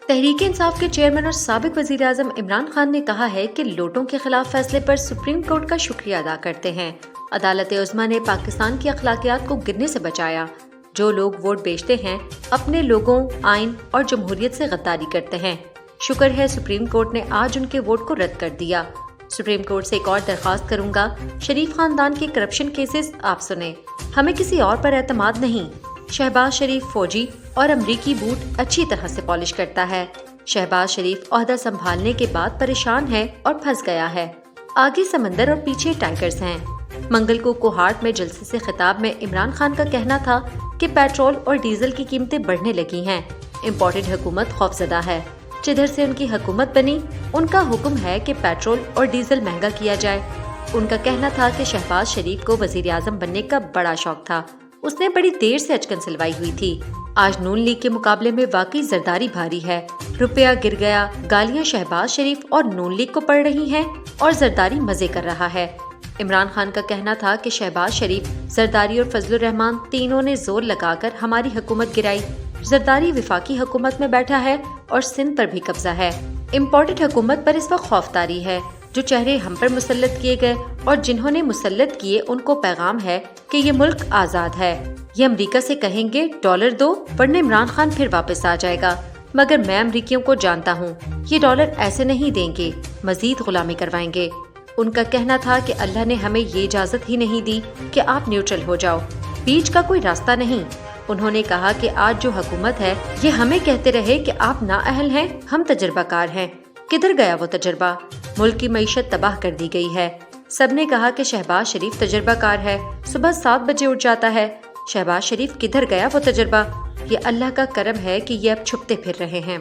तहरीक इंसाफ के चेयरमैन और साबिक वजीर आजम इमरान खान ने कहा है कि लोटों के खिलाफ फैसले पर सुप्रीम कोर्ट का शुक्रिया अदा करते हैं। अदालत उज़्मा ने पाकिस्तान की अखलाकियात को गिरने से बचाया। जो लोग वोट बेचते हैं अपने लोगों, आइन और जमहूरियत से गद्दारी करते हैं। शुक्र है सुप्रीम कोर्ट ने आज उनके वोट को रद्द कर दिया। सुप्रीम कोर्ट से एक और दरख्वास्त करूंगा, शरीफ खानदान के करप्शन केसेस आप सुने, हमें किसी और पर एतमाद नहीं। शहबाज शरीफ फौजी और अमरीकी बूट अच्छी तरह से पॉलिश करता है। शहबाज शरीफ ओहदा संभालने के बाद परेशान है और फंस गया है। आगे समंदर और पीछे टाइगर्स हैं। मंगल को कोहाट में जलसे से खिताब में इमरान खान का कहना था कि पेट्रोल और डीजल की कीमतें बढ़ने लगी हैं। इम्पोर्टेड हुकूमत खौफजदा है। जिधर से उनकी हुकूमत बनी, उनका हुक्म है कि पेट्रोल और डीजल महंगा किया जाए। उनका कहना था कि शहबाज शरीफ को वजीर आजम बनने का बड़ा शौक था। उसने बड़ी देर से अचकन सिलवाई हुई थी। आज नून लीग के मुकाबले में वाकई जरदारी भारी है। रुपया गिर गया, गालियां शहबाज शरीफ और नून लीग को पड़ रही हैं और जरदारी मजे कर रहा है। इमरान खान का कहना था कि शहबाज शरीफ, जरदारी और फजलुर रहमान तीनों ने जोर लगाकर हमारी हुकूमत गिराई। जरदारी विफाकी हुकूमत में बैठा है और सिंध पर भी कब्जा है। इम्पोर्टेड हुकूमत पर इस वक्त खौफदारी है। जो चेहरे हम पर मुसल्लत किए गए और जिन्होंने मुसल्लत किए, उनको पैगाम है कि ये मुल्क आजाद है। ये अमेरिका से कहेंगे डॉलर दो, वरना इमरान खान फिर वापस आ जाएगा। मगर मैं अमरीकियों को जानता हूँ, ये डॉलर ऐसे नहीं देंगे, मजीद गुलामी करवाएंगे। उनका कहना था कि अल्लाह ने हमें ये इजाजत ही नहीं दी कि आप न्यूट्रल हो जाओ, बीच का कोई रास्ता नहीं। उन्होंने कहा कि आज जो हुकूमत है ये हमें कहते रहे कि आप नाअहल हैं, हम तजर्बाकार हैं। किधर गया वो तजर्बा? मुल्क की मईशत तबाह कर दी गई है। सबने कहा कि शहबाज शरीफ तजर्बाकार है, सुबह 7 बजे उठ जाता है। शहबाज शरीफ किधर गया वो तजर्बा? ये अल्लाह का करम है कि ये अब छुपते फिर रहे हैं।